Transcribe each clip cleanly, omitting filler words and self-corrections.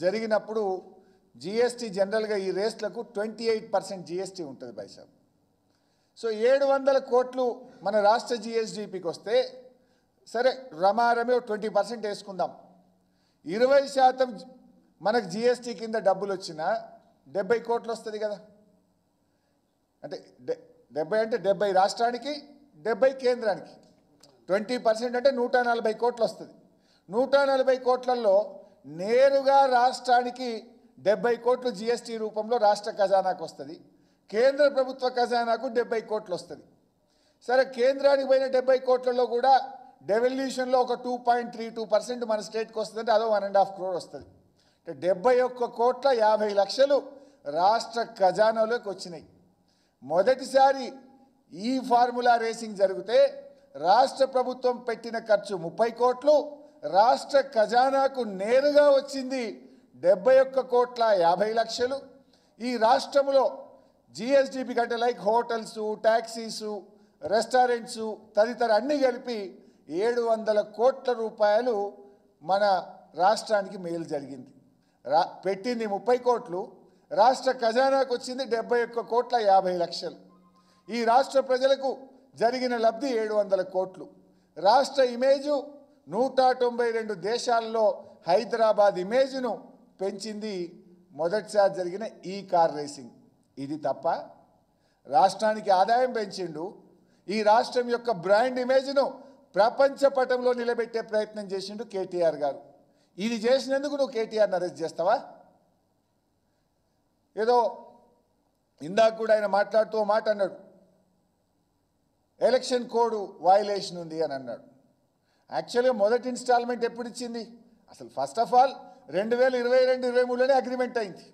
జరిగినప్పుడు జిఎస్టీ జనరల్గా ఈ రేస్లకు 28% జిఎస్టీ ఉంటుంది బైసాబ్. సో 700 కోట్లు మన రాష్ట్ర జిఎస్డిపికి వస్తే సరే రమారమే 20% వేసుకుందాం, 20% మనకు జిఎస్టీ కింద డబ్బులు వచ్చినా 70 కోట్లు వస్తుంది కదా. అంటే 70 అంటే 70 రాష్ట్రానికి 70 కేంద్రానికి, 20% అంటే 140 కోట్లు వస్తుంది. 140 కోట్లలో నేరుగా రాష్ట్రానికి 70 కోట్లు జిఎస్టీ రూపంలో రాష్ట్ర ఖజానాకు వస్తుంది, కేంద్ర ప్రభుత్వ ఖజానాకు 70 కోట్లు వస్తుంది. సరే కేంద్రానికి పోయిన 70 కోట్లలో కూడా డెవల్యూషన్లో ఒక 2.32% మన స్టేట్కి వస్తుందంటే అదో 1.5 crore వస్తుంది. అంటే 71,50,00,000 రాష్ట్ర ఖజానాలోకి వచ్చినాయి. మొదటిసారి ఈ ఫార్ములా రేసింగ్ జరిగితే రాష్ట్ర ప్రభుత్వం పెట్టిన ఖర్చు 30 కోట్లు, రాష్ట్ర ఖజానాకు నేరుగా వచ్చింది 71,50,00,000. ఈ రాష్ట్రంలో జిఎస్డిపి కంటే లైక్ హోటల్స్, ట్యాక్సీసు, రెస్టారెంట్సు తదితర అన్నీ కలిపి 700 కోట్ల రూపాయలు మన రాష్ట్రానికి మేలు జరిగింది. పెట్టింది 30 కోట్లు, రాష్ట్ర ఖజానాకు వచ్చింది 71,50,00,000. ఈ రాష్ట్ర ప్రజలకు జరిగిన లబ్ధి 700 కోట్లు. రాష్ట్ర ఇమేజు 192 దేశాల్లో హైదరాబాద్ ఇమేజ్ను పెంచింది మొదటిసారి జరిగిన ఈ కార్ రేసింగ్. ఇది తప్ప రాష్ట్రానికి ఆదాయం పెంచిండు, ఈ రాష్ట్రం యొక్క బ్రాండ్ ఇమేజ్ను ప్రపంచ పటంలో నిలబెట్టే ప్రయత్నం చేసిండు కేటీఆర్ గారు. ఇది చేసినందుకు నువ్వు కేటీఆర్ని అరెస్ట్ చేస్తావా? ఏదో ఇందాక కూడా ఆయన మాట్లాడుతూ మాట అన్నాడు, ఎలక్షన్ కోడ్ వయలేషన్ ఉంది అని అన్నాడు. యాక్చువల్గా మొదటి ఇన్స్టాల్మెంట్ ఎప్పుడు ఇచ్చింది? అసలు ఫస్ట్ ఆఫ్ ఆల్ 2022-23లోనే అగ్రిమెంట్ అయింది.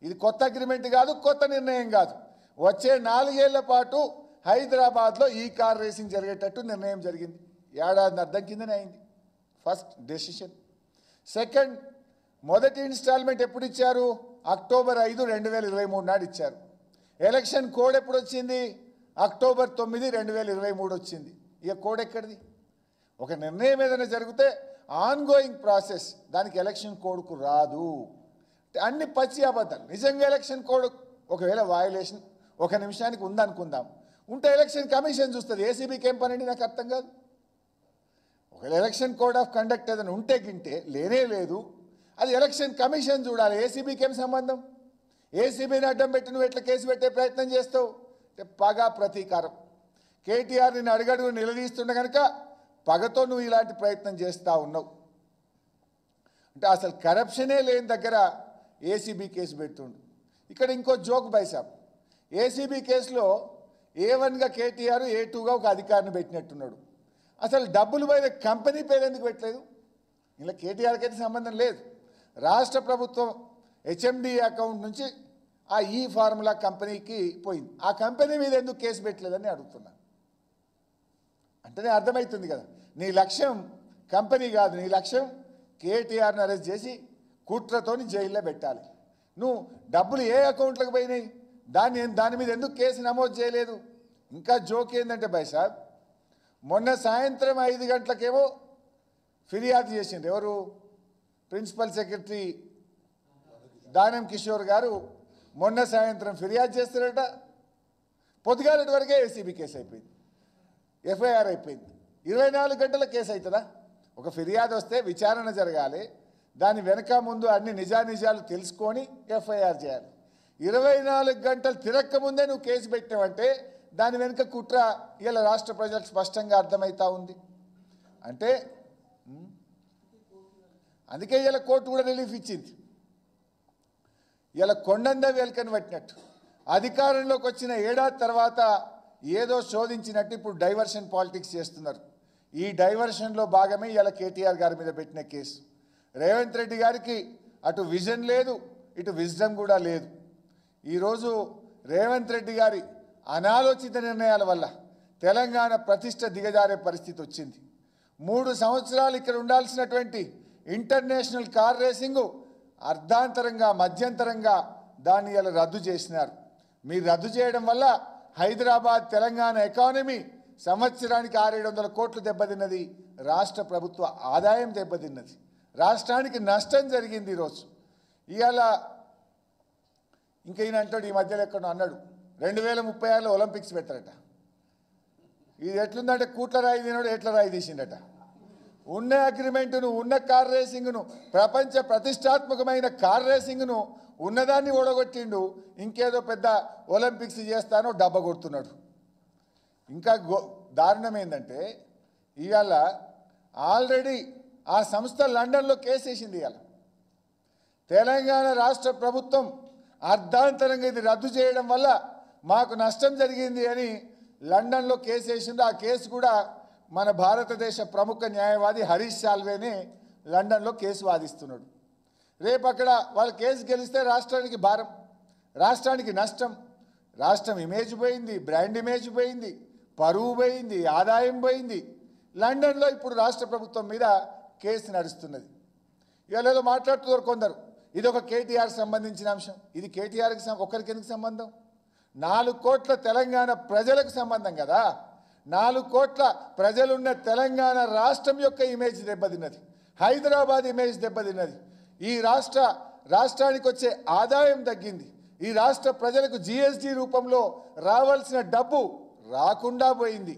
ఇది కొత్త అగ్రిమెంట్ కాదు, కొత్త నిర్ణయం కాదు. వచ్చే 4 ఏళ్ల పాటు హైదరాబాద్లో ఈ కార్ రేసింగ్ జరిగేటట్టు నిర్ణయం జరిగింది. ఏడాది అర్థం కిందనే అయింది ఫస్ట్ డెసిషన్. సెకండ్, మొదటి ఇన్స్టాల్మెంట్ ఎప్పుడు ఇచ్చారు? అక్టోబర్ 5, 2023 నాడు ఇచ్చారు. ఎలక్షన్ కోడ్ ఎప్పుడు వచ్చింది? అక్టోబర్ 9, 2023 వచ్చింది. ఇక కోడ్ ఎక్కడిది? ఒక నిర్ణయం ఏదైనా జరిగితే ఆన్గోయింగ్ ప్రాసెస్, దానికి ఎలక్షన్ కోడ్కు రాదు. అన్ని పచ్చి అబద్ధాలు. నిజంగా ఎలక్షన్ కోడ్ ఒకవేళ వయలేషన్ 1 నిమిషానికి ఉందనుకుందాం, ఉంటే ఎలక్షన్ కమిషన్ చూస్తుంది. ఏసీబీకి ఏం పనండి నాకు అర్థం కాదు. ఒకవేళ ఎలక్షన్ కోడ్ ఆఫ్ కండక్ట్ ఏదైనా ఉంటే గింటే లేనే లేదు, అది ఎలక్షన్ కమిషన్ చూడాలి. ఏసీబీకి ఏం సంబంధం? ఏసీబీని అడ్డం పెట్టి నువ్వు ఎట్లా కేసు పెట్టే ప్రయత్నం చేస్తావు? అంటే పగ ప్రతీకారం. కేటీఆర్ నిన్ను అడుగడుగు నిలదీస్తుండ కనుక పగతో నువ్వు ఇలాంటి ప్రయత్నం చేస్తూ ఉన్నావు. అంటే అసలు కరప్షనే లేని దగ్గర ఏసీబీ కేసు పెడుతుండు. ఇక్కడ ఇంకో జోక్ బైసాబ్, ఏసీబీ కేసులో A1గా కేటీఆర్, A2గా ఒక అధికారిని పెట్టినట్టున్నాడు. అసలు డబ్బులు పోయిన కంపెనీ పేరు ఎందుకు పెట్టలేదు? ఇలా కేటీఆర్కి అయితే సంబంధం లేదు. రాష్ట్ర ప్రభుత్వం హెచ్ఎండి అకౌంట్ నుంచి ఆ ఈ ఫార్ములా కంపెనీకి పోయింది. ఆ కంపెనీ మీద ఎందుకు కేసు పెట్టలేదని అడుగుతున్నా. అంటేనే అర్థమవుతుంది కదా, నీ లక్ష్యం కంపెనీ కాదు, నీ లక్ష్యం కేటీఆర్ని అరెస్ట్ చేసి కుట్రతోని జైల్లో పెట్టాలి. నువ్వు డబ్బులు ఏ అకౌంట్లకు పోయినాయి, దాని మీద ఎందుకు కేసు నమోదు చేయలేదు? ఇంకా జోక్ ఏంటంటే బైసాబ్, మొన్న సాయంత్రం 5 గంటలకేమో ఫిర్యాదు చేసిండ్రు. ఎవరు? ప్రిన్సిపల్ సెక్రటరీ దానం కిషోర్ గారు మొన్న సాయంత్రం ఫిర్యాదు చేస్తారట. పొద్దుగాలటి వరకే ఏసీబీ కేసు అయిపోయింది, ఎఫ్ఐఆర్ అయిపోయింది. 24 గంటల కేసు అవుతుందా? ఒక ఫిర్యాదు వస్తే విచారణ జరగాలి, దాని వెనక ముందు అన్ని నిజానిజాలు తెలుసుకొని ఎఫ్ఐఆర్ చేయాలి. 24 గంటలు తిరక్క ముందే నువ్వు కేసు పెట్టావంటే దాని వెనుక కుట్ర ఇలా రాష్ట్ర ప్రజలకు స్పష్టంగా అర్థమవుతా ఉంది. అంటే అందుకే ఇలా కోర్టు కూడా రిలీఫ్ ఇచ్చింది. ఇలా కొండంద వేల్కని పట్టినట్టు అధికారంలోకి వచ్చిన ఏడాది తర్వాత ఏదో శోధించినట్టు ఇప్పుడు డైవర్షన్ పాలిటిక్స్ చేస్తున్నారు. ఈ డైవర్షన్లో భాగమే ఇలా కేటీఆర్ గారి మీద పెట్టిన కేసు. రేవంత్ రెడ్డి గారికి అటు విజన్ లేదు, ఇటు విజ్డమ్ కూడా లేదు. ఈరోజు రేవంత్ రెడ్డి గారి అనాలోచిత నిర్ణయాల వల్ల తెలంగాణ ప్రతిష్ట దిగజారే పరిస్థితి వచ్చింది. 3 సంవత్సరాలు ఇక్కడ ఉండాల్సినటువంటి ఇంటర్నేషనల్ కార్ రేసింగు అర్ధాంతరంగా మధ్యంతరంగా దాన్ని ఇలా రద్దు చేసినారు. మీరు రద్దు చేయడం వల్ల హైదరాబాద్ తెలంగాణ ఎకానమీ సంవత్సరానికి 600-700 కోట్లు దెబ్బతిన్నది. రాష్ట్ర ప్రభుత్వ ఆదాయం దెబ్బతిన్నది. రాష్ట్రానికి నష్టం జరిగింది. ఈరోజు ఇవాళ ఇంకా ఈయన అంటాడు, ఈ మధ్యలో ఎక్కడో అన్నాడు 2036లో ఒలింపిక్స్ పెడతారట. ఇది ఎట్లుందంటే కూట్ల రాయి తినడు ఎట్ల రాయి తీసిండట. ఉన్న అగ్రిమెంటును, ఉన్న కార్ రేసింగ్ను, ప్రపంచ ప్రతిష్టాత్మకమైన కార్ రేసింగ్ను ఉన్నదాన్ని ఓడగొట్టిండు. ఇంకేదో పెద్ద ఒలింపిక్స్ చేస్తానో డబ్బా కొడుతున్నాడు. ఇంకా దారుణం ఏంటంటే ఇవాళ ఆల్రెడీ ఆ సంస్థ లండన్లో కేసు వేసింది. ఇవాళ తెలంగాణ రాష్ట్ర ప్రభుత్వం అర్ధాంతరంగా ఇది రద్దు చేయడం వల్ల మాకు నష్టం జరిగింది అని లండన్లో కేసు వేసింది. ఆ కేసు కూడా మన భారతదేశ ప్రముఖ న్యాయవాది హరీష్ సాల్వేనే లండన్లో కేసు వాదిస్తున్నాడు. రేపు అక్కడ వాళ్ళు కేసు గెలిస్తే రాష్ట్రానికి భారం, రాష్ట్రానికి నష్టం. రాష్ట్రం ఇమేజ్ పోయింది, బ్రాండ్ ఇమేజ్ పోయింది, పరువు పోయింది, ఆదాయం పోయింది. లండన్లో ఇప్పుడు రాష్ట్ర ప్రభుత్వం మీద కేసు నడుస్తున్నది. ఇవాళ ఏదో మాట్లాడుతున్నారు కొందరు, ఇది ఒక కేటీఆర్ సంబంధించిన అంశం. ఇది కేటీఆర్కి ఒక్కరికి ఎందుకు సంబంధం? 4 కోట్ల తెలంగాణ ప్రజలకు సంబంధం కదా. 4 కోట్ల ప్రజలున్న తెలంగాణ రాష్ట్రం యొక్క ఇమేజ్ దెబ్బతిన్నది, హైదరాబాద్ ఇమేజ్ దెబ్బతిన్నది. ఈ రాష్ట్రానికి వచ్చే ఆదాయం తగ్గింది. ఈ రాష్ట్ర ప్రజలకు జీఎస్టీ రూపంలో రావాల్సిన డబ్బు రాకుండా పోయింది.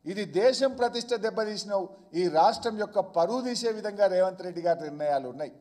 ఇది దేశం ప్రతిష్ట దెబ్బతీసిన ఈ రాష్ట్రం యొక్క పరువు తీసే విధంగా రేవంత్ రెడ్డి గారి నిర్ణయాలు ఉన్నాయి.